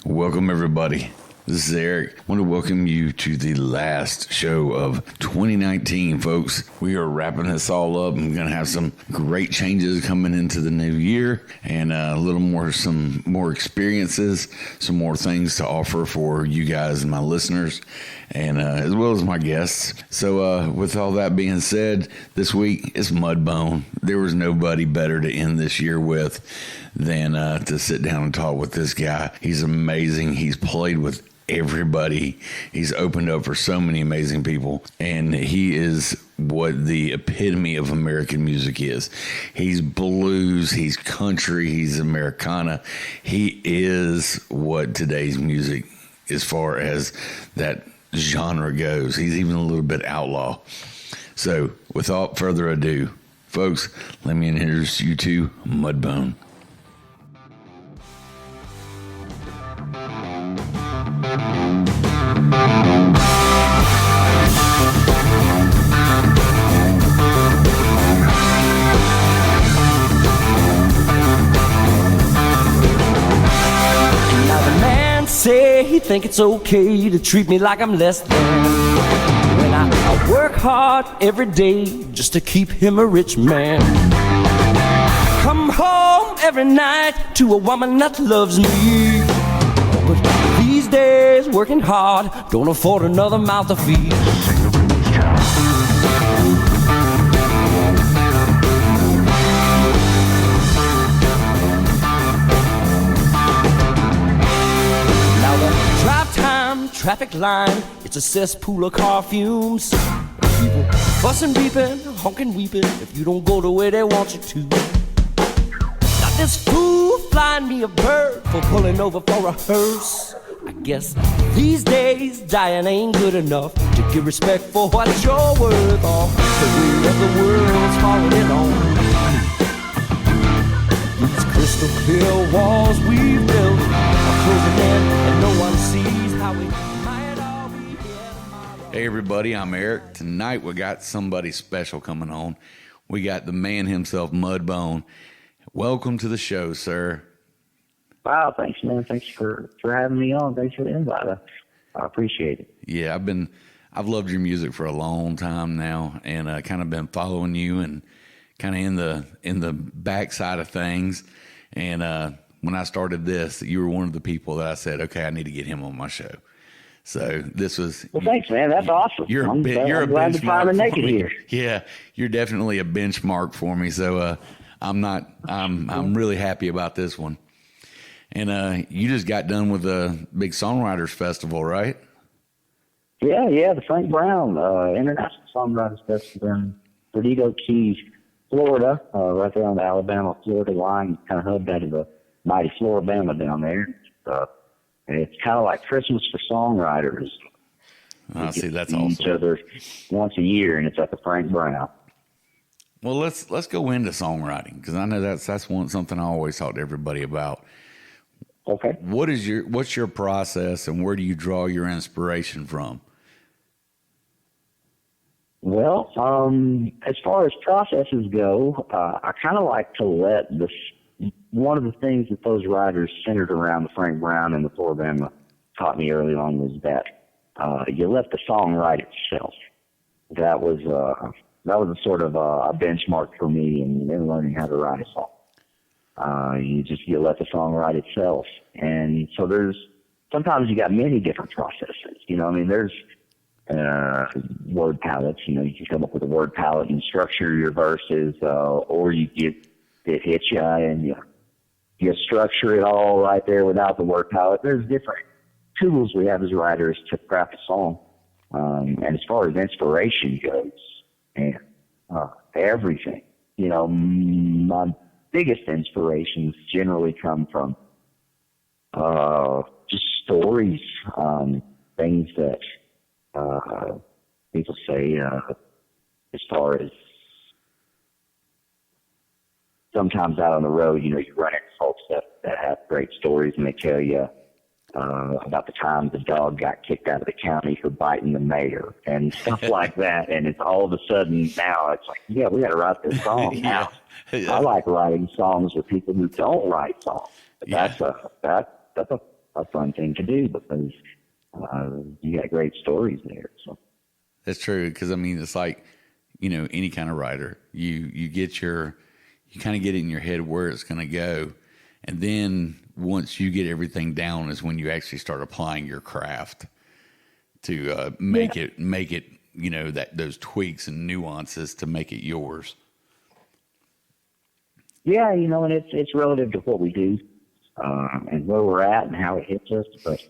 Welcome, everybody. This is Eric. I want to welcome you to the last show of 2019, folks. We are wrapping this all up. I'm going to have some great changes coming into the new year and some more experiences, some more things to offer for you guys and my listeners, and as well as my guests. So with all that being said, this week is Mudbone. There was nobody better to end this year with than to sit down and talk with this guy. He's amazing. He's played with everybody. He's opened up for so many amazing people, and he is what the epitome of American music is. He's blues, he's country, he's Americana. He is what today's music, as far as that genre goes. He's even a little bit outlaw. So without further ado, folks, let me introduce you to Mudbone. Say he think it's okay to treat me like I'm less than, when I work hard every day just to keep him a rich man. Come home every night to a woman that loves me, but these days working hard don't afford another mouth to feed. Traffic line, it's a cesspool of car fumes. People fussing, beeping, honking, weeping if you don't go the way they want you to. Got this fool flying me a bird for pulling over for a hearse. I guess these days dying ain't good enough to give respect for what you're worth. Off the way of the world's falling in on these crystal clear walls we've built are closing in, and no one sees how we. Hey everybody, I'm Eric. Tonight we got somebody special coming on. We got the man himself, Mudbone. Welcome to the show, sir. Wow, thanks, man. Thanks for having me on. Thanks for the invite. I appreciate it. Yeah, I've loved your music for a long time now, and kind of been following you and kind of in the backside of things. And when I started this, you were one of the people that I said, okay, I need to get him on my show. So this was. Well, thanks, man. That's awesome. You're a glad to find a naked here. Yeah, you're definitely a benchmark for me. So I'm really happy about this one. And you just got done with the big Songwriters Festival, right? Yeah, the Frank Brown International Songwriters Festival in Perdido Keys, Florida, right there on the Alabama-Florida line. Kind of hubbed out of the mighty Floribama down there. It's kind of like Christmas for songwriters. I see, that's awesome. Each other once a year, and it's at the Frank Brown. Well, let's go into songwriting, because I know that's something I always talk to everybody about. Okay. What's your process, and where do you draw your inspiration from? Well, as far as processes go, I kind of like to let this. One of the things that those writers centered around the Frank Brown and the Floribama taught me early on was that you let the song write itself. That was a sort of a benchmark for me in learning how to write a song. You let the song write itself, and so sometimes you got many different processes. There's word palettes. You can come up with a word palette and structure your verses, or you get it hits you and you structure it all right there without the word palette. There's different tools we have as writers to craft a song. And as far as inspiration goes, man, everything. My biggest inspirations generally come from just stories, things that people say as far as sometimes out on the road, you run into folks that have great stories, and they tell you about the time the dog got kicked out of the county for biting the mayor and stuff like that. And it's all of a sudden now it's like, yeah, we got to write this song now. Yeah. I like writing songs with people who don't write songs. That's a fun thing to do because you got great stories there. So That's true. Cause I mean, it's like, you know, any kind of writer, you kind of get it in your head where it's going to go. And then once you get everything down is when you actually start applying your craft to make it, you know, that those tweaks and nuances to make it yours. yeah, you know, and it's relative to what we do and where we're at and how it hits us. But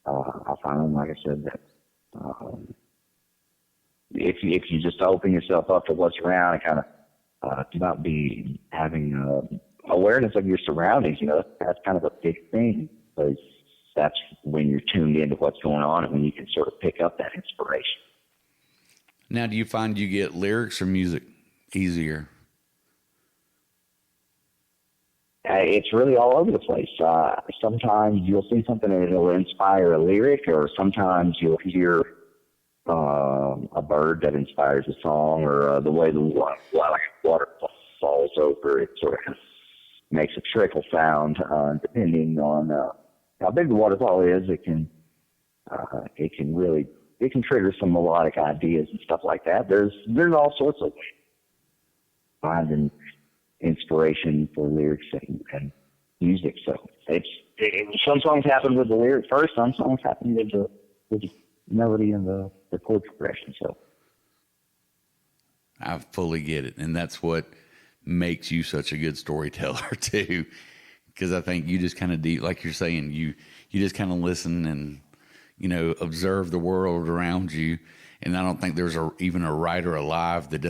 I find, like I said, that if you just open yourself up to what's around and kind of not be having awareness of your surroundings, you know, that's kind of a big thing because that's when you're tuned into what's going on and when you can sort of pick up that inspiration. Now, do you find you get lyrics or music easier? It's really all over the place. Sometimes you'll see something and it'll inspire a lyric, or sometimes you'll hear a bird that inspires a song, or the way the water falls over, it sort of makes a trickle sound. Depending on how big the waterfall is, it can trigger some melodic ideas and stuff like that. There's all sorts of finding inspiration for lyrics and music. So some songs happen with the lyric first, some songs happen with the melody and the chord progression. So I fully get it. And that's what makes you such a good storyteller too. Because I think you just kind of like you're saying, you just kind of listen and, you know, observe the world around you. And I don't think there's even a writer alive that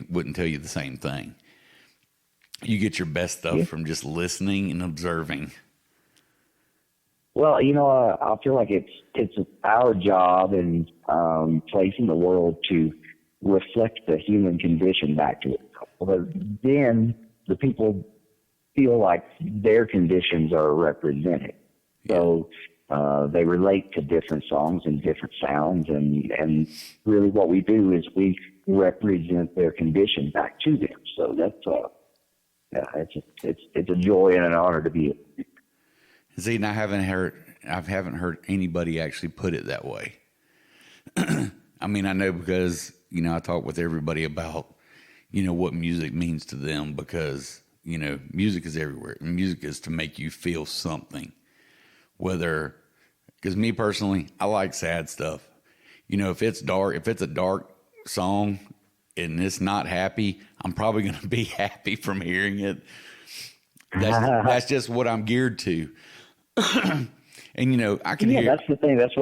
wouldn't tell you the same thing. You get your best stuff from just listening and observing. Well, you know, I feel like it's our job in place in the world to reflect the human condition back to it. But then the people feel like their conditions are represented. So they relate to different songs and different sounds, and really what we do is we represent their condition back to them. So that's it's a joy and an honor to be. See, and I haven't heard anybody actually put it that way. I mean, I know because, you know, I talk with everybody about, you know, what music means to them, because, you know, music is everywhere. Music is to make you feel something. Because me personally, I like sad stuff. You know, if it's a dark song and it's not happy, I'm probably going to be happy from hearing it. That's just what I'm geared to. And, you know, I can hear. That's the thing. That's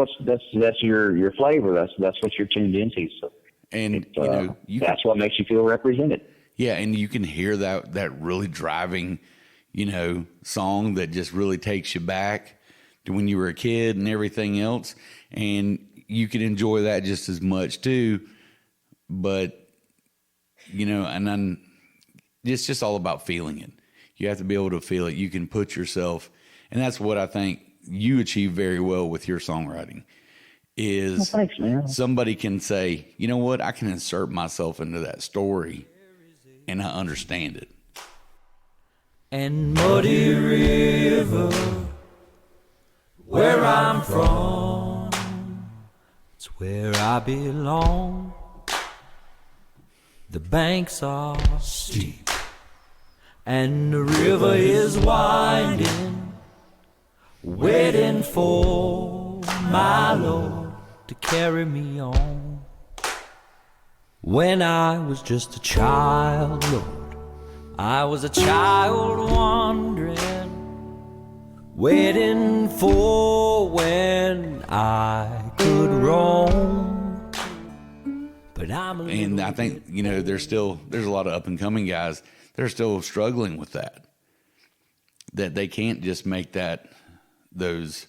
your flavor. That's what you're tuned into. So, and you know, that's what makes you feel represented. Yeah, and you can hear that really driving, you know, song that just really takes you back to when you were a kid and everything else, and you can enjoy that just as much too. But, you know, and then it's just all about feeling it. You have to be able to feel it. You can put yourself, and that's what I think you achieve very well with your songwriting. Is thanks, man. Somebody can say, you know what, I can insert myself into that story and I understand it. And Muddy River, where I'm from, it's where I belong. The banks are steep and the river is winding, waiting for my Lord to carry me on. When I was just a child, Lord, I was a child wandering, waiting for when I could roam. But and I think, you know, there's a lot of up and coming guys that are still struggling with that they can't just make those,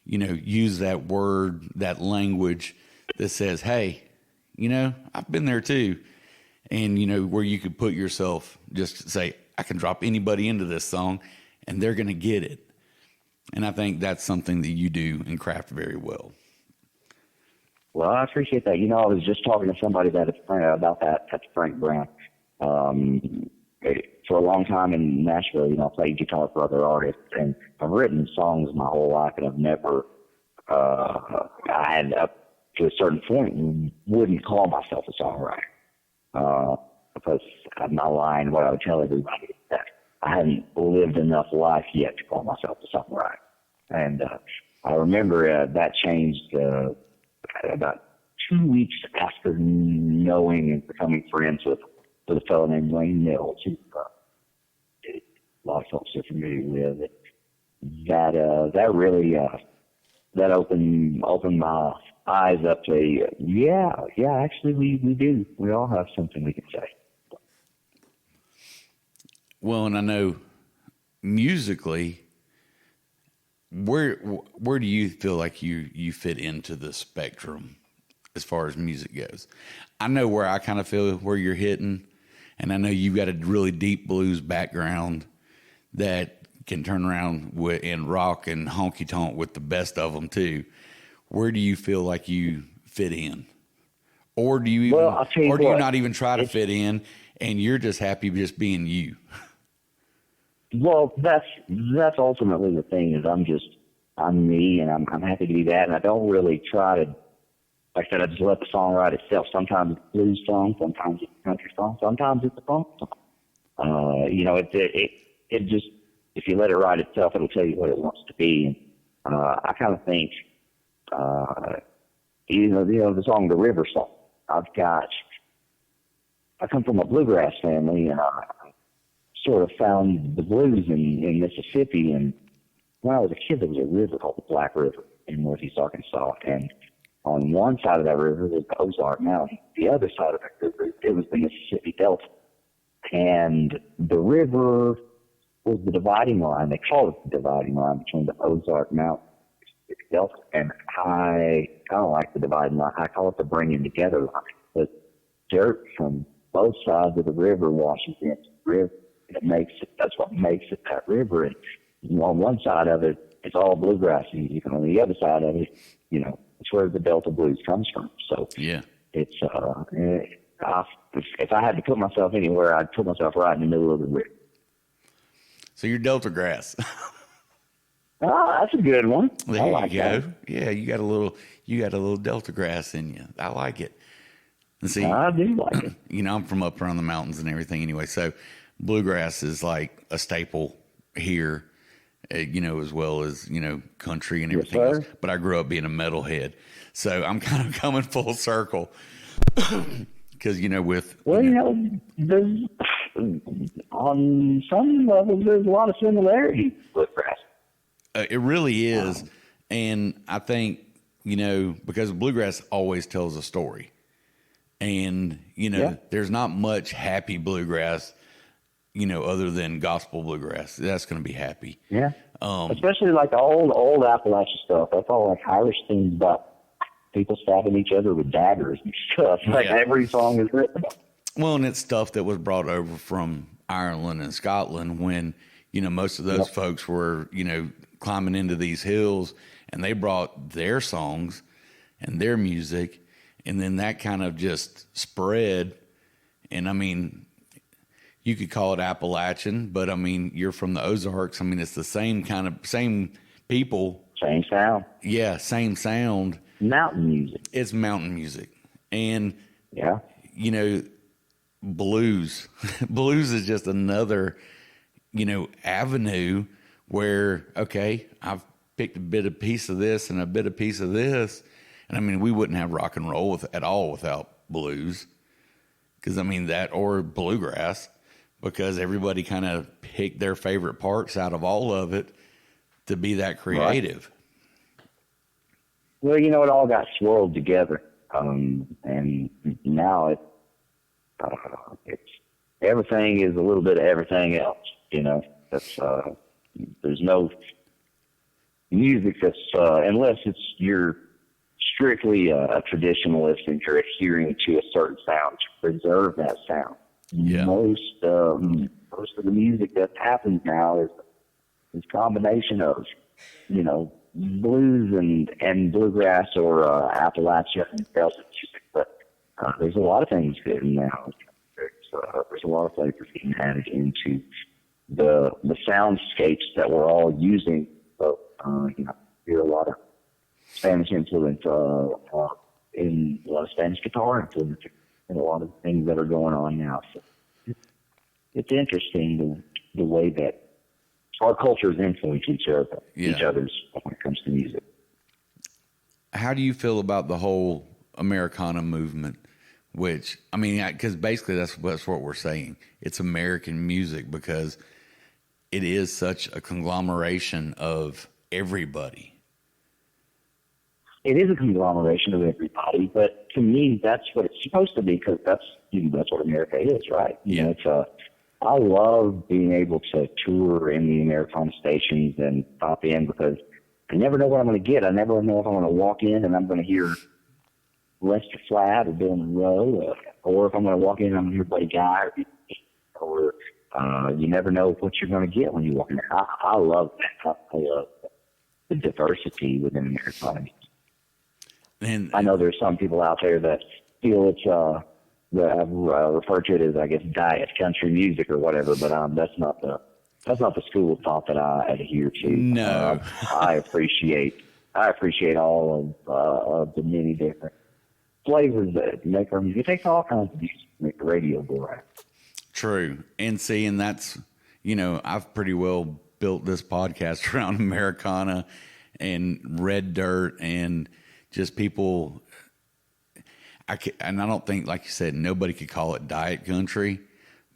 you know, use that word, that language that says, hey, you know, I've been there too. And, you know, where you could put yourself, just say, I can drop anybody into this song and they're going to get it. And I think that's something that you do and craft very well. Well, I appreciate that. You know, I was just talking to somebody about that at Frank Brown. for a long time in Nashville, I played guitar for other artists, and I've written songs my whole life, and I've never, I had up to a certain point wouldn't call myself a songwriter, because my line, what I would tell everybody is that I hadn't lived enough life yet to call myself a songwriter. And I remember that changed about 2 weeks after knowing and becoming friends with a fellow named Wayne Mills, who a lot of folks are familiar with. That really that opened my eyes up to actually we do. We all have something we can say. Well, and I know musically, where do you feel like you fit into the spectrum as far as music goes? I know where I kind of feel where you're hitting, and I know you've got a really deep blues background that can turn around and rock and honky tonk with the best of them too. Where do you feel like you fit in, or do you even, or do you not even try to fit in, and you're just happy just being you? Well, that's ultimately the thing, is I'm me, and I'm happy to be that, and I don't really try to, like I said, I just let the song write itself. Sometimes it's a blues song, sometimes it's a country song, sometimes it's a funk song. It just, if you let it write itself, it'll tell you what it wants to be. And I kind of think, the song, the River song, I come from a bluegrass family, and I sort of found the blues in Mississippi. And when I was a kid, there was a river called the Black River in northeast Arkansas. And on one side of that river was the Ozark Mountain. The other side of that river, it was the Mississippi Delta. And the river was the dividing line. They call it the dividing line between the Ozark Mountain and the Mississippi Delta. And I kind of like the dividing line. I call it the bringing together line. Because dirt from both sides of the river washes into the river. That's what makes it that river. And on one side of it, it's all bluegrass music, and on the other side of it, it's where the Delta blues comes from. So yeah, it's if I had to put myself anywhere, I'd put myself right in the middle of the river. So you're Delta grass. That's a good one. There I like you go. that. Yeah, you got a little Delta grass in you. I like it. And see, I do like it. I'm from up around the mountains and everything anyway, so bluegrass is like a staple here, as well as, country and everything else. But I grew up being a metalhead. So I'm kind of coming full circle. Because, there's, on some levels, there's a lot of similarities with bluegrass. It really is. And I think, because bluegrass always tells a story. And, there's not much happy bluegrass, other than gospel bluegrass. That's going to be happy. Yeah. Especially like the old Appalachian stuff. That's all like Irish things about people stabbing each other with daggers and stuff. Like every song is written. Well, and it's stuff that was brought over from Ireland and Scotland when, most of those folks were, climbing into these hills, and they brought their songs and their music, and then that kind of just spread. And I mean, you could call it Appalachian, but I mean, you're from the Ozarks. I mean, it's the same people. Same sound. Yeah, same sound. Mountain music. It's mountain music. And, blues. Blues is just another, avenue where, okay, I've picked a piece of this and a bit of piece of this. And I mean, we wouldn't have rock and roll at all without blues. Because, I mean, that or bluegrass. Because everybody kind of picked their favorite parts out of all of it to be that creative. Right. Well, it all got swirled together. And now it's everything is a little bit of everything else, That's, there's no music that's, unless you're strictly a traditionalist and you're adhering to a certain sound to preserve that sound. Yeah. Most of the music that happens now is a combination of, blues and bluegrass or Appalachia and Delta music. But there's a lot of things good now. there's a lot of flavors getting added into the soundscapes that we're all using. So, hear a lot of Spanish influence in a lot of Spanish guitar influence in a lot of things that are going on now. So it's interesting the way that our cultures influence each other's when it comes to music. How do you feel about the whole Americana movement? Which, I mean, because basically that's what we're saying. It's American music because it is such a conglomeration of everybody. It is a conglomeration of everybody, but to me, that's what it's supposed to be because that's what America is, right? I love being able to tour in the Americana stations and pop in because I never know what I'm going to get. I never know if I'm going to walk in and I'm going to hear Lester Flatt or Bill Monroe, or if I'm going to walk in and I'm going to hear Buddy Guy, or you never know what you're going to get when you walk in there. I love that. I love the diversity within Americana music. And I know there's some people out there that feel it's that I've referred to it as, I guess, diet country music or whatever, but that's not the school of thought that I adhere to. No, I appreciate all of the many different flavors that make our music. It takes all kinds of music to make the radio go right. True, and that's I've pretty well built this podcast around Americana and Red Dirt and just people. And I don't think, like you said, nobody could call it diet country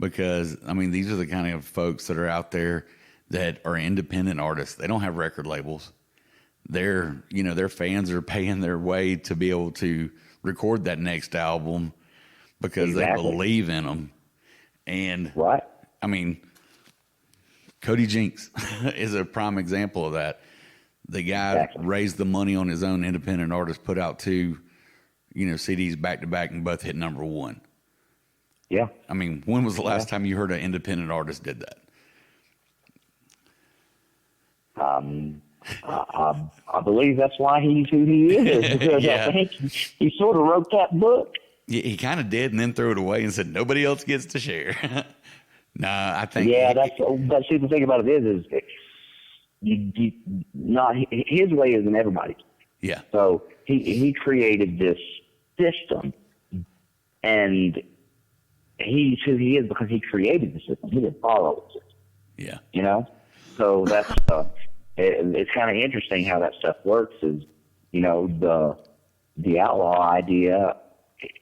because, I mean, these are the kind of folks that are out there that are independent artists. They don't have record labels. Their fans are paying their way to be able to record that next album because they believe in them. And, right. I mean, Cody Jinks is a prime example of that. The guy raised the money on his own independent artist, put out 2 CDs back to back and both hit number 1. Yeah. I mean, when was the last time you heard an independent artist did that? I believe that's why he's who he is because I think he sort of wrote that book. Yeah, he kind of did and then threw it away and said, nobody else gets to share. Nah, I think. Yeah, but see, the thing about it is not his way isn't everybody's. Yeah. So he created this system, and he's who he is because he created the system. He didn't follow the system. Yeah. So that's it's kind of interesting how that stuff works. Is the outlaw idea?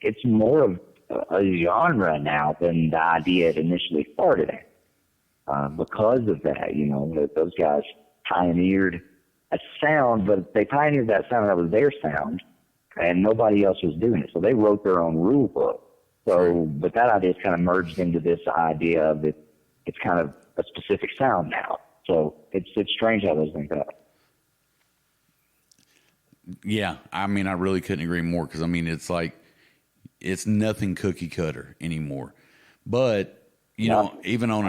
It's more of a genre now than the idea it initially started at. Because of that, those guys pioneered a sound, but they pioneered that sound that was their sound, and nobody else was doing it. So they wrote their own rule book. So, but that idea is kind of merged into this idea of it's kind of a specific sound now. So it's strange how those things happen. Yeah, I mean, I really couldn't agree more because, I mean, it's like it's nothing cookie cutter anymore. But, even on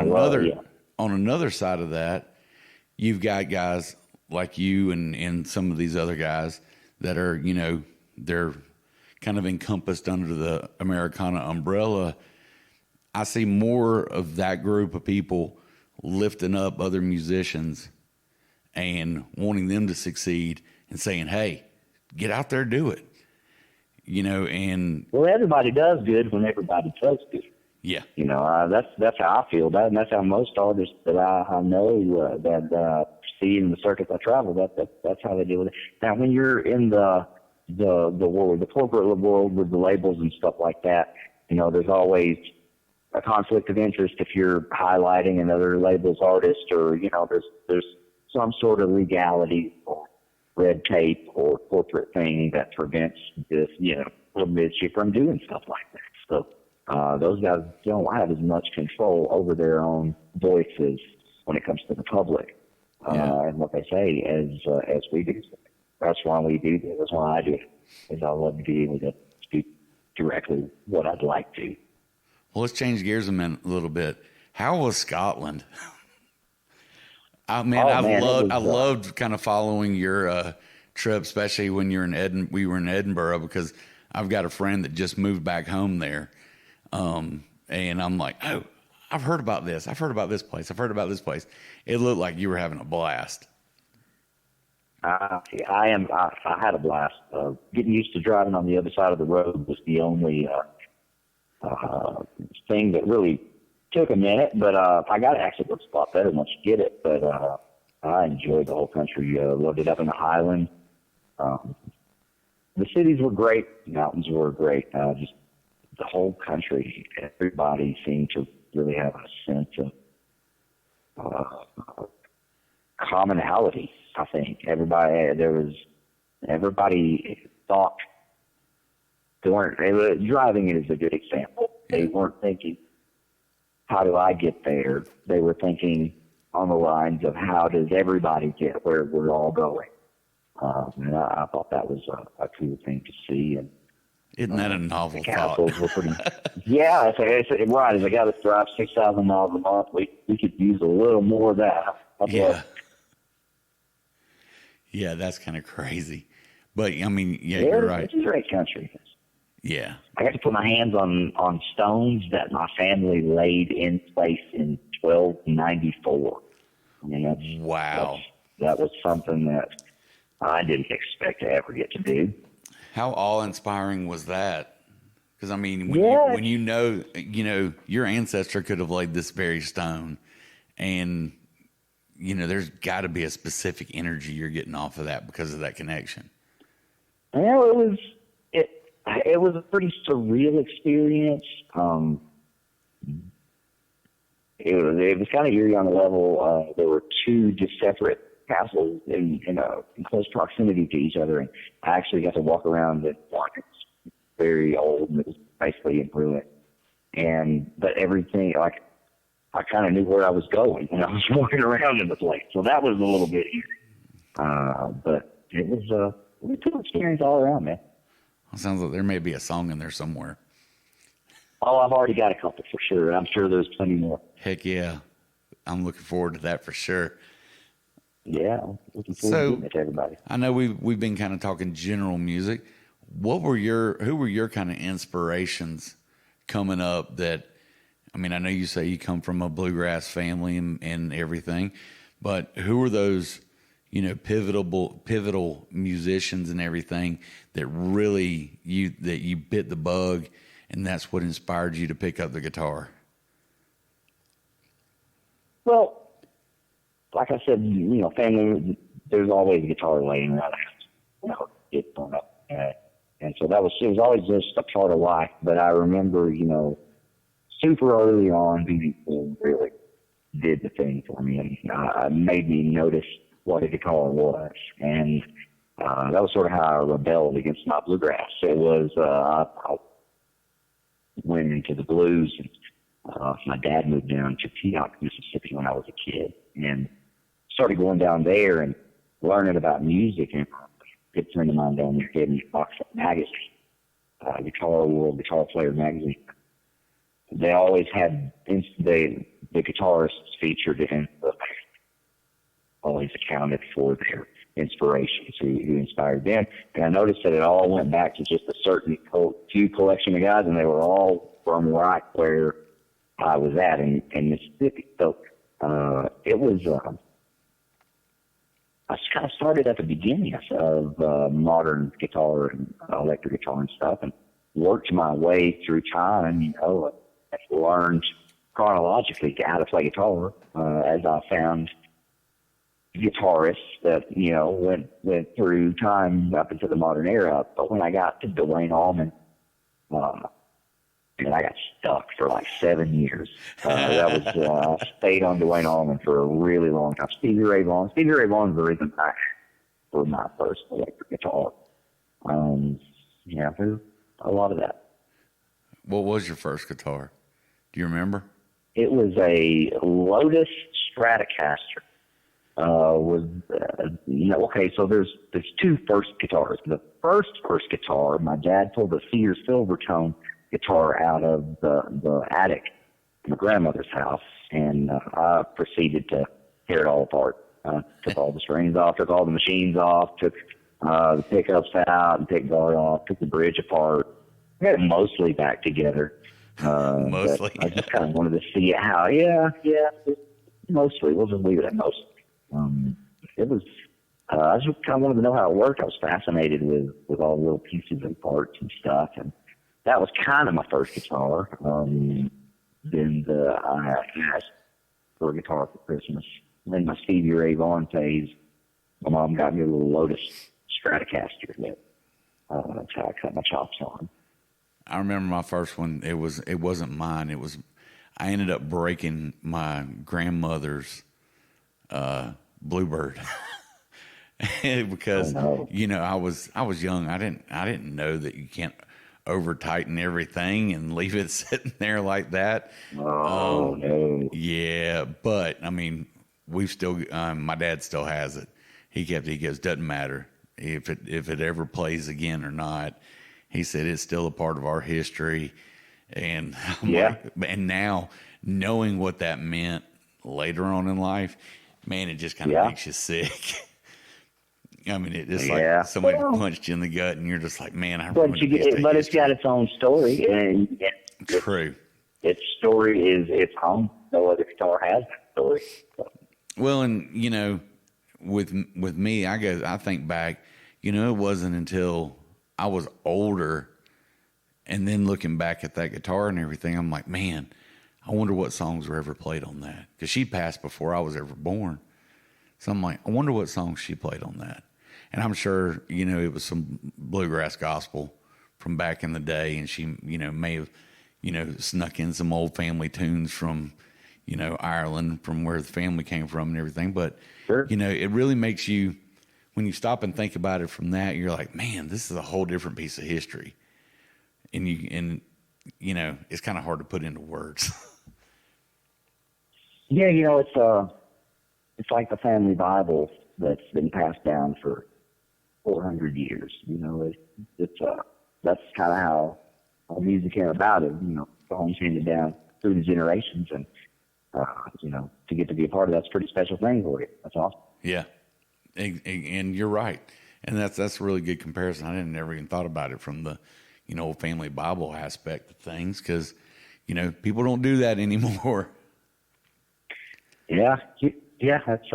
another side of that, you've got guys like you and some of these other guys that are, they're kind of encompassed under the Americana umbrella. I see more of that group of people lifting up other musicians and wanting them to succeed and saying, hey, get out there, do it. And well, everybody does good when everybody does good. Yeah. That's how I feel about it, and that's how most artists that I know that see in the circuits I travel, that's how they deal with it. Now, when you're in the world, the corporate world with the labels and stuff like that, there's always a conflict of interest if you're highlighting another label's artist, or there's some sort of legality or red tape or corporate thing that prevents this, forbids you from doing stuff like that. So those guys don't have as much control over their own voices when it comes to the public and what they say as we do. That's why we do this. That's why I do it. Is I love to be able to speak directly what I'd like to. Well, let's change gears a little bit. How was Scotland? I loved kind of following your trip, especially when you're we were in Edinburgh, because I've got a friend that just moved back home there. and I'm like, oh, I've heard about this. I've heard about this place. I've heard about this place. It looked like you were having a blast. I had a blast. Getting used to driving on the other side of the road was the only thing that really took a minute, but I got it actually looks a lot better once you get it. But I enjoyed the whole country. Loved it up in the Highland. The cities were great. The mountains were great. Just the whole country. Everybody seemed to really have a sense of commonality. I think everybody thought driving is a good example. They weren't thinking, how do I get there? They were thinking on the lines of how does everybody get where we're all going. And I thought that was a cool thing to see. And isn't that a novel thought? Were pretty, yeah, it's right. As I got to drive 6,000 miles a month, we could use a little more of that. Yeah. Yeah, that's kind of crazy. But, I mean, yeah, you're right. It's a great country. Yeah. I got to put my hands on stones that my family laid in place in 1294. I mean, that was something that I didn't expect to ever get to do. How awe-inspiring was that? Because, I mean, when you know, your ancestor could have laid this very stone, and there's got to be a specific energy you're getting off of that because of that connection. Well, it was a pretty surreal experience. It was kind of eerie on the level. There were two just separate castles in close proximity to each other, and I actually got to walk around it. It's very old, and it was basically in ruin. But everything, like, I kind of knew where I was going when I was walking around in the place. So that was a little bit eerie. But it was a cool experience all around, man. It sounds like there may be a song in there somewhere. Oh, I've already got a couple for sure. I'm sure there's plenty more. Heck yeah. I'm looking forward to that for sure. Yeah, looking forward to getting it to everybody. I know we've been kind of talking general music. Who were your kind of inspirations coming up that, I mean, I know you say you come from a bluegrass family and everything, but who were those, pivotal musicians and everything that really you bit the bug, and that's what inspired you to pick up the guitar? Well, like I said, family, there's always a guitar laying around the house, get thrown up. And so it was always just a part of life. But I remember, super early on, people really did the thing for me and made me notice what a guitar was. And that was sort of how I rebelled against my bluegrass. It was, I went into the blues, and my dad moved down to Peogue, Mississippi when I was a kid, and started going down there and learning about music. And a good friend of mine down there gave me a box of magazine, Guitar World, Guitar Player magazine. They always had the guitarists featured in the always accounted for their inspirations, who inspired them. And I noticed that it all went back to just a certain few collection of guys, and they were all from right where I was at in Mississippi. So it was, I kind of started at the beginning of modern guitar and electric guitar and stuff, and worked my way through time, learned chronologically how to play guitar as I found guitarists that, went through time up into the modern era. But when I got to Duane Allman, and I got stuck for like 7 years. That was, I stayed on Duane Allman for a really long time. Stevie Ray Vaughan's the reason I for my first electric guitar. There's a lot of that. What was your first guitar? Do you remember? It was a Lotus Stratocaster. So there's two first guitars. The first guitar, my dad pulled a Sears Silvertone guitar out of the attic in my grandmother's house, and I proceeded to tear it all apart. Took all the strings off, took all the machines off, took the pickups out and pick guard off, took the bridge apart. I got it mostly back together. Mostly. I just kind of wanted to see how. Yeah, mostly. We'll just leave it at mostly. It was. I just kind of wanted to know how it worked. I was fascinated with all the little pieces and parts and stuff, and that was kind of my first guitar. Then I asked for a guitar for Christmas. In my Stevie Ray Vaughan phase, my mom got me a little Lotus Stratocaster that that's how I cut my chops on. I remember my first one. It wasn't mine. I ended up breaking my grandmother's Bluebird because I was young. I didn't know that you can't over tighten everything and leave it sitting there like that. Oh no. Yeah, but I mean, we've still. My dad still has it. He goes, doesn't matter if it ever plays again or not. He said it's still a part of our history, and and now knowing what that meant later on in life, man, it just kind of makes you sick. I mean, it's like somebody punched you in the gut, and you're just like, man, but it's got its own story, and true. Its story is its own. No other guitar has that story. So. Well, and with me, I think back, it wasn't until I was older, and then looking back at that guitar and everything, I'm like, man, I wonder what songs were ever played on that, because she passed before I was ever born. So I'm like, I wonder what songs she played on that. And I'm sure, it was some bluegrass gospel from back in the day, and she, may have, snuck in some old family tunes from, Ireland, from where the family came from and everything. But, sure. It really makes you, when you stop and think about it from that, you're like, man, this is a whole different piece of history. And it's kind of hard to put into words. Yeah, it's like the family Bible that's been passed down for 400 years. That's kind of how music came about. The home's handed down through the generations, and to get to be a part of that's a pretty special thing for you. That's awesome. Yeah, and you're right, and that's a really good comparison. I didn't never even thought about it from the family Bible aspect of things, because people don't do that anymore. Yeah, that's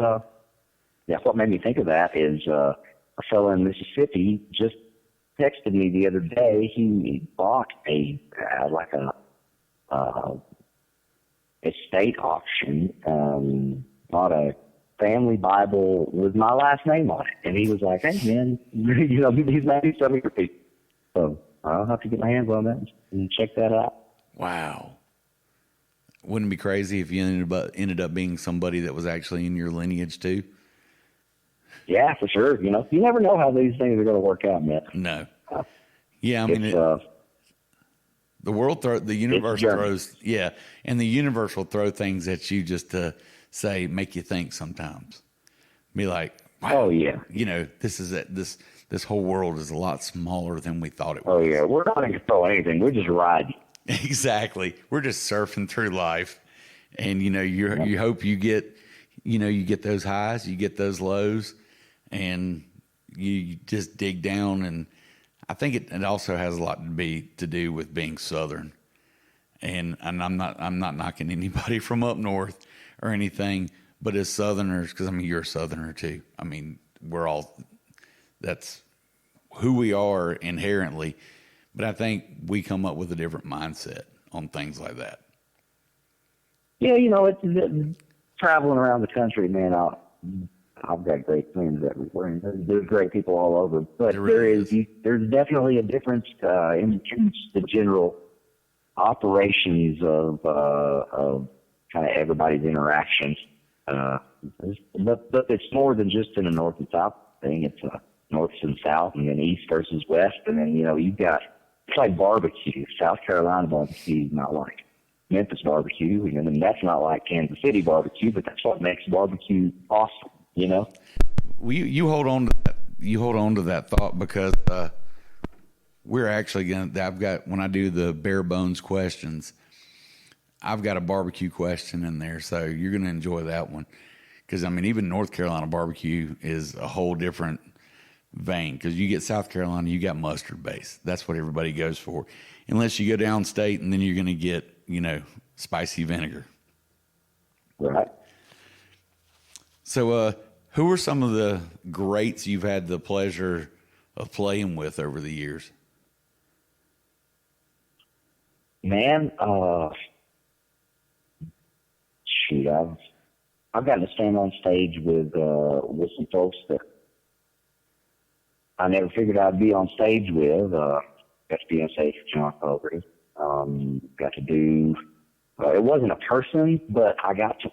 what made me think of that is a fellow in Mississippi just texted me the other day. He bought a estate auction, bought a family Bible with my last name on it, and he was like, "Hey man, he's maybe some of your people." So I'll have to get my hands on that and check that out. Wow. Wouldn't it be crazy if you ended up being somebody that was actually in your lineage too? Yeah, for sure. You never know how these things are going to work out, man. No. Yeah, I mean, the universe throws, and the universe will throw things at you just to say, make you think sometimes. Be like, wow, oh yeah, this whole world is a lot smaller than we thought it was. Oh yeah, we're not in control of anything. We're just riding. Exactly. We're just surfing through life, and you hope you get those highs, you get those lows, and you just dig down. And I think it also has a lot to do with being Southern, and I'm not knocking anybody from up north or anything, but as Southerners, because you're a Southerner too. That's who we are inherently. But I think we come up with a different mindset on things like that. Yeah, it's traveling around the country, man. I've got great friends everywhere, and there's great people all over. But there's definitely a difference in the general operations of kind of everybody's interactions. But it's more than just in a north and south thing. It's north and south, and then east versus west, and then you've got. It's like barbecue. South Carolina barbecue is not like Memphis barbecue, and that's not like Kansas City barbecue, but that's what makes barbecue awesome, Well, you hold on to that thought, because we're actually when I do the bare bones questions, I've got a barbecue question in there, so you're going to enjoy that one. Because even North Carolina barbecue is a whole different vein, because you get South Carolina, you got mustard base. That's what everybody goes for, unless you go downstate, and then you're going to get, spicy vinegar. Right. So, who are some of the greats you've had the pleasure of playing with over the years? Man, shoot, I've gotten to stand on stage with some folks that I never figured I'd be on stage with. Got to be on stage with John Fogerty. Got to do. It wasn't a person, but I got to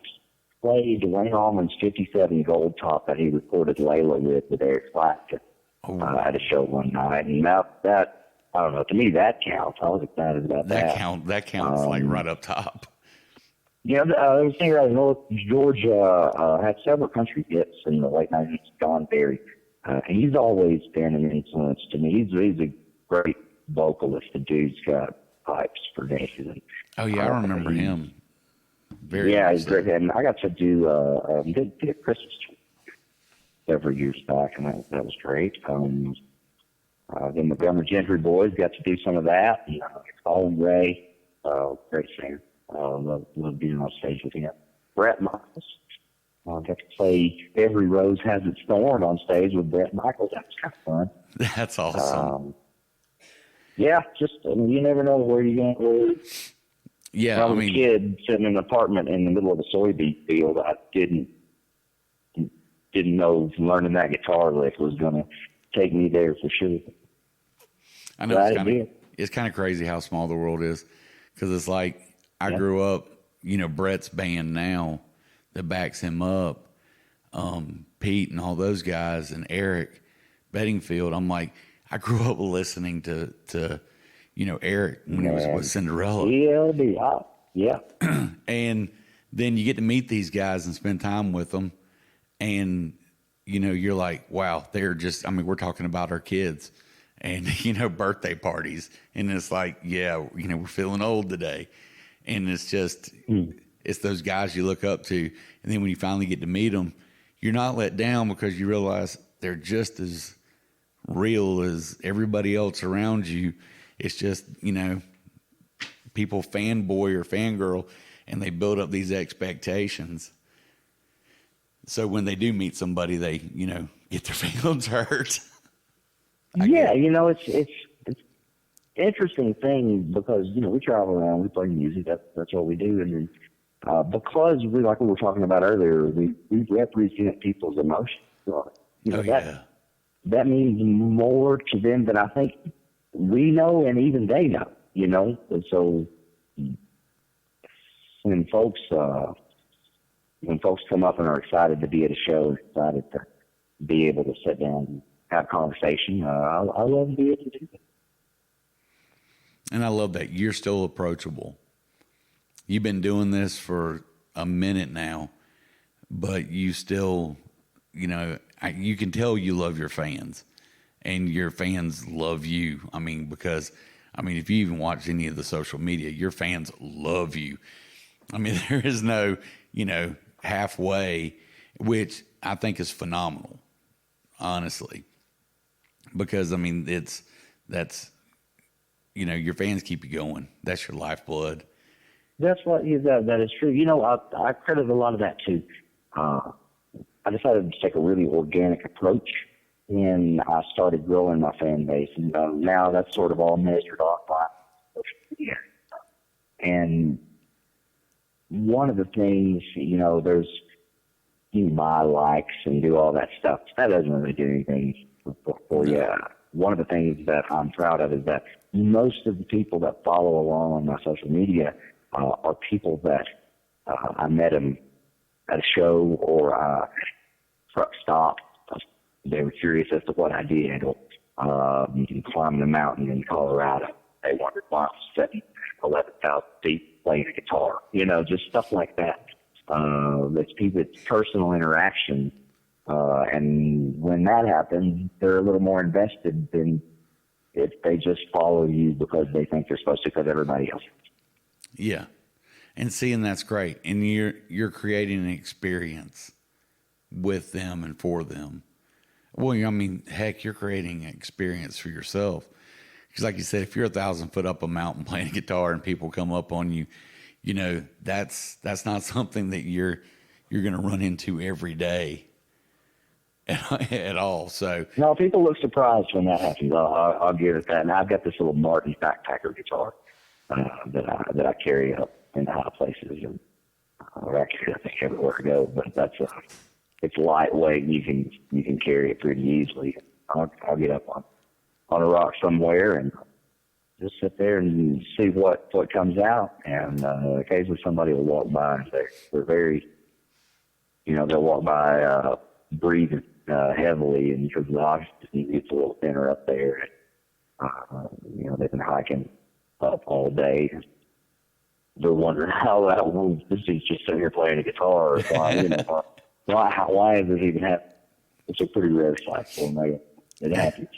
play Dwayne Allman's '57 Gold Top that he recorded Layla with Eric Clapton at a show one night, and that I don't know. To me, that counts. I was excited about that. That counts like right up top. Yeah, there was a singer out of North Georgia, had several country hits in the late 90s, Don Berry. And he's always been an influence to me. He's a great vocalist. The dude's got pipes for days. Oh, yeah, I remember him. He's great. And I got to do did a Christmas tree several years back, and that was great. Then the Montgomery Gentry Boys got to do some of that. Colin Ray, great singer. Love being on stage with him. Brett Michaels. Got to play Every Rose Has Its Thorn on stage with Brett Michaels. That was kind of fun. That's awesome. You never know where you're going to live. Yeah, I was a kid sitting in an apartment in the middle of a soybean field. I didn't know learning that guitar lick was going to take me there for sure. I know it's kind of crazy how small the world is, because it's like I grew up, Brett's band now that backs him up, Pete and all those guys, and Eric Bedingfield. I'm like, I grew up listening to Eric when he was with Cinderella. Yeah. And then you get to meet these guys and spend time with them, and you're like, wow, they're just. I mean, we're talking about our kids, and birthday parties, and it's like, we're feeling old today, and it's just. It's those guys you look up to. And then when you finally get to meet them, you're not let down, because you realize they're just as real as everybody else around you. It's just, people fanboy or fangirl, and they build up these expectations. So when they do meet somebody, they, get their feelings hurt. It's interesting thing, because, we travel around, we play music, that's what we do. And then, because like we were talking about earlier, we represent people's emotions. That means more to them than I think we know, and even they know. And so when folks come up and are excited to be at a show, excited to be able to sit down and have a conversation, I love to be able to do that. And I love that you're still approachable. You've been doing this for a minute now, but you still, you can tell you love your fans, and your fans love you. I mean, because, if you even watch any of the social media, your fans love you. I mean, there is no, halfway, which I think is phenomenal, honestly, because, your fans keep you going. That's your lifeblood. That's what that is true. I credit a lot of that to. I decided to take a really organic approach when I started growing my fan base, and now that's sort of all measured off by social media. And one of the things, there's you buy likes and do all that stuff. That doesn't really do anything for you. One of the things that I'm proud of is that most of the people that follow along on my social media are people that I met them at a show or truck stop. They were curious as to what I did, or climbing the mountain in Colorado. They wondered why I was sitting 11,000 feet playing a guitar. Just stuff like that. It's personal interaction, and when that happens, they're a little more invested than if they just follow you because they think they're supposed to, because everybody else. Yeah. And seeing that's great. And you're creating an experience with them and for them. Well, I mean, heck, you're creating an experience for yourself. Because, like you said, if you're 1,000 foot up a mountain playing a guitar and people come up on you, you know, that's not something that you're going to run into every day at all. So No, people look surprised when that happens. I'll give it that. And I've got this little Martin backpacker guitar that I carry up in high places, and actually I think everywhere I go. But it's lightweight. You can carry it pretty easily. I'll get up on a rock somewhere and just sit there and see what comes out. And occasionally somebody will walk by and they're very, they'll walk by breathing heavily, and because the oxygen gets a little thinner up there. They've been hiking up all day. They're wondering how this is just sitting here playing a guitar. Or why is this even happening? It's a pretty rare sight for them. It happens.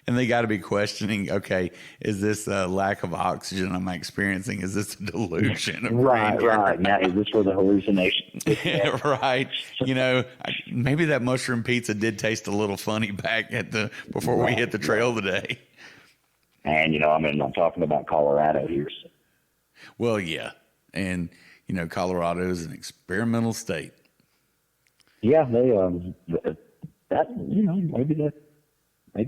And they got to be questioning, okay, is this a lack of oxygen I'm experiencing? Is this a delusion of grandeur? Right. Now, is this for the hallucination? Right. Maybe that mushroom pizza did taste a little funny back before we hit the trail today. And, I'm talking about Colorado here. So. Well, yeah. And, Colorado is an experimental state. Yeah, maybe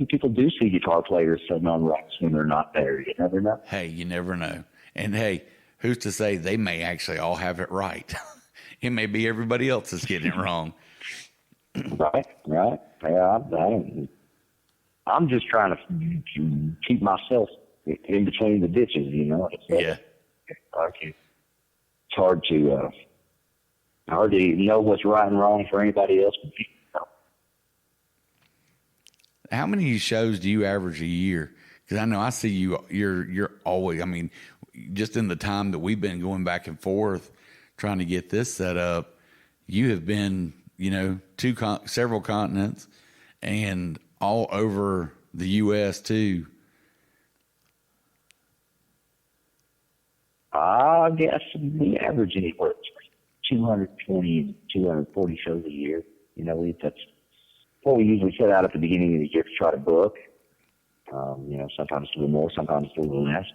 people do see guitar players sitting on rocks when they're not there. You never know. Hey, you never know. And hey, who's to say they may actually all have it right? It may be everybody else is getting it wrong. Right. Yeah, I'm just trying to keep myself in between the ditches, Yeah. It's hard to know what's right and wrong for anybody else. How many shows do you average a year? Because I know I see you're always, I mean, just in the time that we've been going back and forth trying to get this set up, you have been, several continents and all over the U.S. too. I guess we average anywhere between 220 and 240 shows a year. That's what we usually set out at the beginning of the year to try to book. Sometimes a little more, sometimes a little less.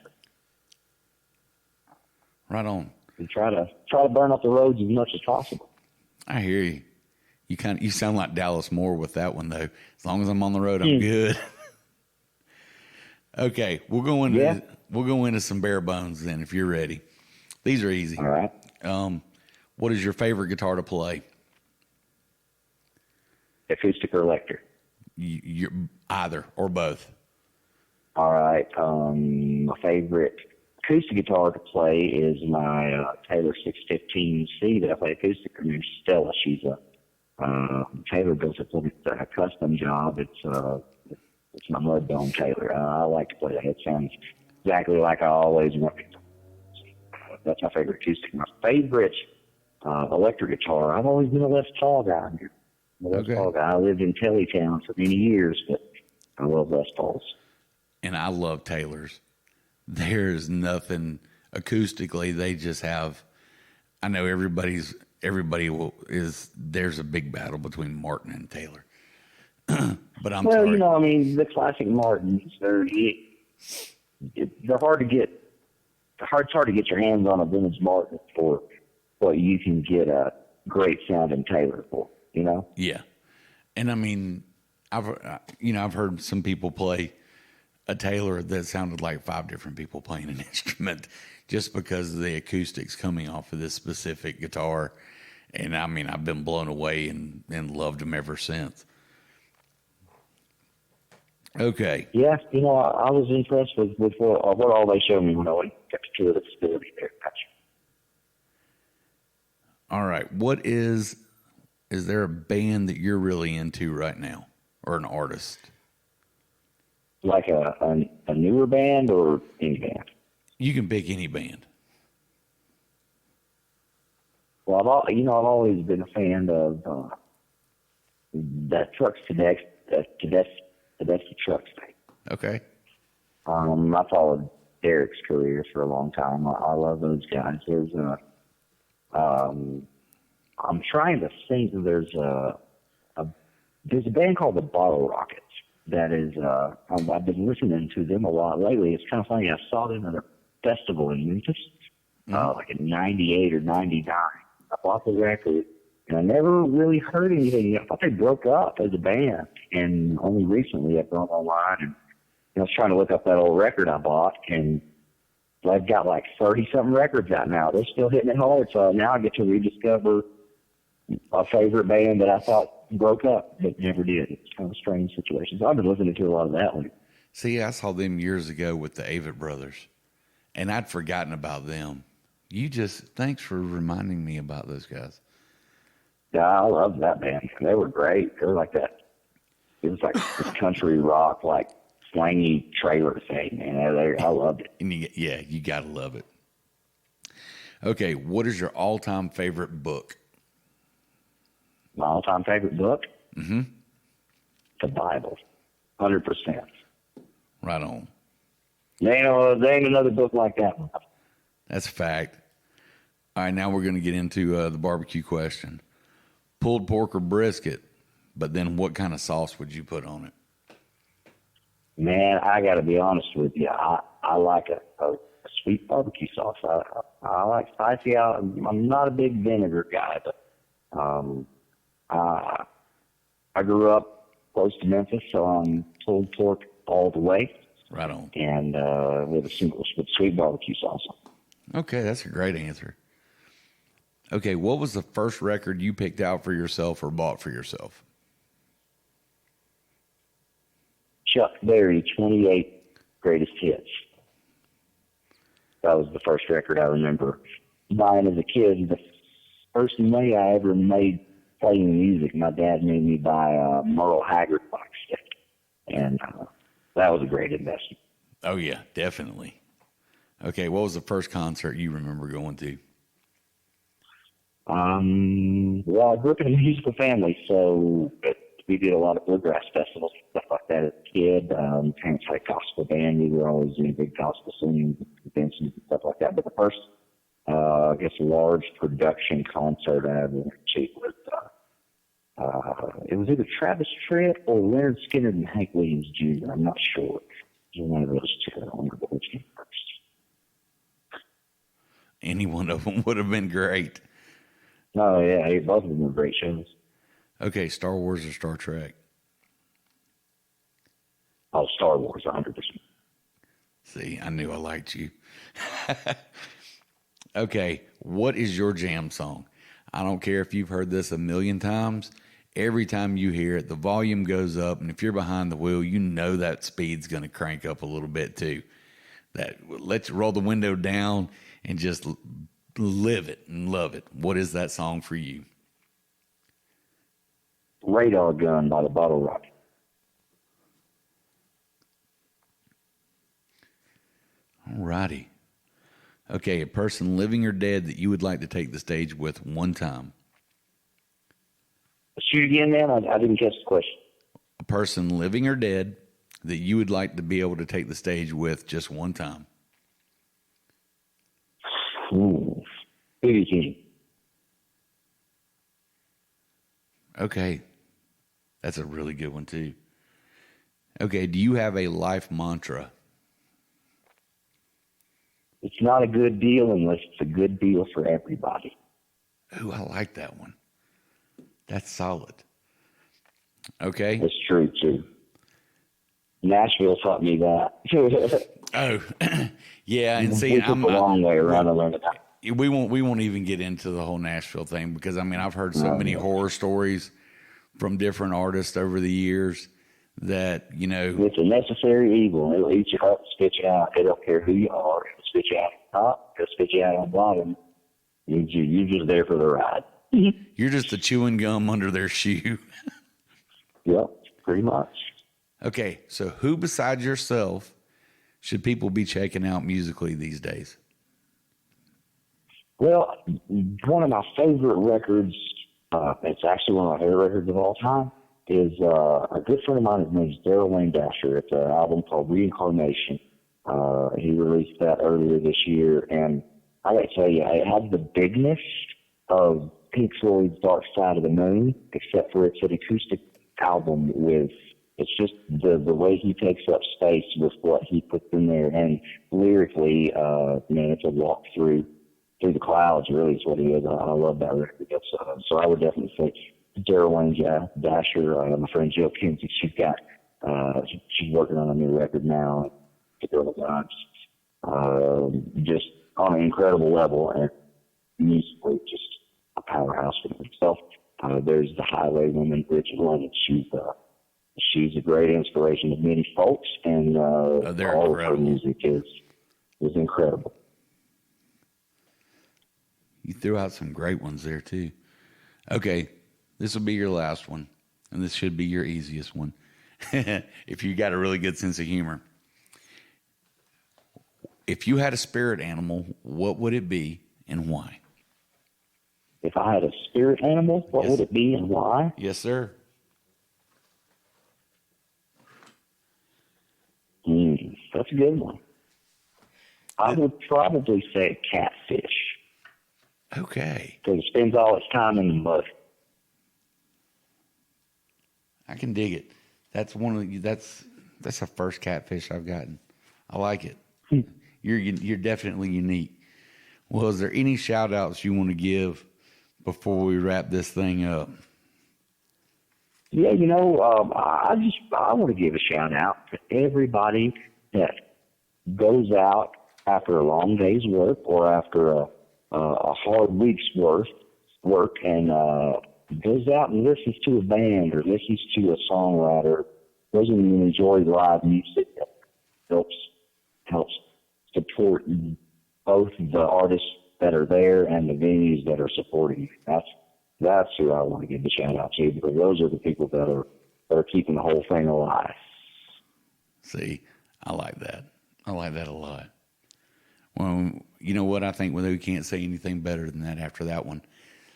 Right on. We try to burn up the roads as much as possible. I hear you. You sound like Dallas Moore with that one though. As long as I'm on the road, I'm good. Okay, we'll go into some bare bones then if you're ready. These are easy. All right. What is your favorite guitar to play? Acoustic or electric? You're either or both. All right. My favorite acoustic guitar to play is my Taylor 615C that I play acoustic. Her name's Stella. She's Taylor built it for me. It's a custom job. It's my Mudbone Taylor. I like to play that. It sounds exactly like I always wanted it. That's my favorite acoustic. My favorite electric guitar, I've always been a Les Paul guy. I lived in Tellytown for many years, but I love Les Pauls. And I love Taylors. There's nothing acoustically. They just have. I know there's a big battle between Martin and Taylor. But I'm sorry. The classic Martins, they're hard to get. It's hard to get your hands on a vintage Martin for what you can get a great sounding Taylor for. Yeah, and I mean, I've heard some people play a Taylor that sounded like 5 different people playing an instrument, just because of the acoustics coming off of this specific guitar. And I mean, I've been blown away and loved them ever since. Okay. Yeah, I was impressed with what all they showed me when I went to tour the facility there. All right, is there a band that you're really into right now, or an artist? Like a newer band or any band? You can pick any band. Well, I've always been a fan of that Trucks Tedeschi Trucks thing. Okay. I followed Derek's career for a long time. I love those guys. There's I'm trying to think. There's there's a band called the Bottle Rockets that is, I've been listening to them a lot lately. It's kind of funny. I saw them at a festival in Memphis, like in 98 or 99. I bought the record, and I never really heard anything. I thought they broke up as a band, and only recently I've gone online and I was trying to look up that old record I bought, and I've got like 30-something records out now. They're still hitting it hard, so now I get to rediscover a favorite band that I thought broke up but never did. It's kind of a strange situation. So I've been listening to a lot of that one. See, I saw them years ago with the Avett Brothers, and I'd forgotten about them. Thanks for reminding me about those guys. Yeah, I love that band. They were great. They were like that. It was like this country rock, like slangy trailer thing, man. I loved it. And you gotta love it. Okay, what is your all-time favorite book? My all-time favorite book? Mm-hmm. The Bible. 100%. Right on. There ain't another book like that one. That's a fact. All right, now we're going to get into the barbecue question. Pulled pork or brisket, but then what kind of sauce would you put on it? Man, I got to be honest with you. I like a sweet barbecue sauce. I like spicy. I'm not a big vinegar guy, but I grew up close to Memphis, so I'm pulled pork all the way. Right on. And with sweet barbecue sauce. Okay, that's a great answer. Okay, what was the first record you picked out for yourself or bought for yourself? Chuck Berry, 28 Greatest Hits. That was the first record I remember buying as a kid. The first money I ever made playing music, my dad made me buy a Merle Haggard box set. And that was a great investment. Oh, yeah, definitely. Okay, what was the first concert you remember going to? Well, I grew up in a musical family, so we did a lot of bluegrass festivals, stuff like that as a kid. Parents had a gospel band. We were always doing big gospel singing events and stuff like that. But the first, I guess, large production concert I ever went to was, it was either Travis Tritt or Leonard Skinner and Hank Williams Jr. I'm not sure. It was one of those two. I don't remember which came first. Any one of them would have been great. Oh, yeah, both of them were great shows. Okay, Star Wars or Star Trek? Oh, Star Wars, 100%. See, I knew I liked you. Okay, what is your jam song? I don't care if you've heard this a million times. Every time you hear it, the volume goes up, and if you're behind the wheel, you know that speed's going to crank up a little bit too. That let's roll the window down and just live it and love it. What is that song for you? Radar Gun by the Bottle Rocket. All righty. Okay, a person living or dead that you would like to take the stage with one time. Shoot again, man. I didn't catch the question. A person living or dead that you would like to be able to take the stage with just one time. Ooh, B.B. King. Okay. That's a really good one, too. Okay, do you have a life mantra? It's not a good deal unless it's a good deal for everybody. Ooh, I like that one. That's solid. Okay. That's true, too. Nashville taught me that. Oh, yeah. And see, we took a long way around to learn that. We won't even get into the whole Nashville thing because, I mean, I've heard so many horror stories from different artists over the years that, you know. It's a necessary evil. It'll eat you up, spit you out. They don't care who you are. It'll spit you out on top. It'll spit you out on the bottom. You're just there for the ride. You're just a chewing gum under their shoe. Yep, pretty much. Okay, so who besides yourself should people be checking out musically these days? Well, one of my favorite records, it's actually one of my favorite records of all time, is a good friend of mine. His name is Daryl Wayne Dasher. It's an album called Reincarnation. He released that earlier this year, and I got to tell you, it has the bigness of Pink Floyd's Dark Side of the Moon, except for it's an acoustic album with, it's just the way he takes up space with what he puts in there, and lyrically, man, it's a walk through the clouds. Really, is what he is. I love that record. So I would definitely say Daryl Wayne Dasher, my friend Jill Kinsey. She's working on a new record now. The Girl of Vibes, just on an incredible level, and musically just a powerhouse for himself. There's the Highwaywoman, Bridget London. She's a great inspiration to many folks, and all of her music is incredible. You threw out some great ones there too. Okay, this will be your last one, and this should be your easiest one. If you got a really good sense of humor. If you had a spirit animal, what would it be and why? If I had a spirit animal, what would it be and why? Yes, sir. That's a good one. I would probably say catfish. Okay. Because it spends all its time in the mud. I can dig it. That's that's the first catfish I've gotten. I like it. You're definitely unique. Well, is there any shout outs you want to give before we wrap this thing up? Yeah, I want to give a shout out to everybody that goes out after a long day's work or after a hard week's work and goes out and listens to a band or listens to a songwriter, goes and enjoys live music that helps support both the artists that are there and the venues that are supporting. That's who I want to give the shout out to, because those are the people that are keeping the whole thing alive. See, I like that. I like that a lot. Well, you know what? I think we can't say anything better than that after that one.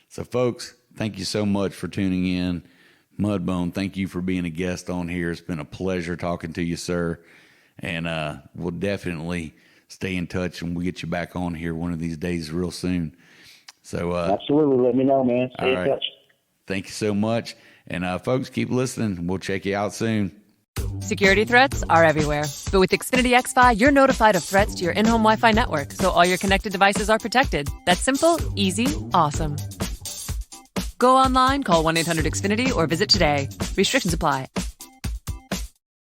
So, folks, thank you so much for tuning in. Mudbone, thank you for being a guest on here. It's been a pleasure talking to you, sir. And we'll definitely stay in touch, and we'll get you back on here one of these days real soon. So absolutely. Let me know, man. Stay in touch. Thank you so much. And folks, keep listening. We'll check you out soon. Security threats are everywhere. But with Xfinity XFi, you're notified of threats to your in-home Wi-Fi network, so all your connected devices are protected. That's simple, easy, awesome. Go online, call 1-800-XFINITY, or visit today. Restrictions apply.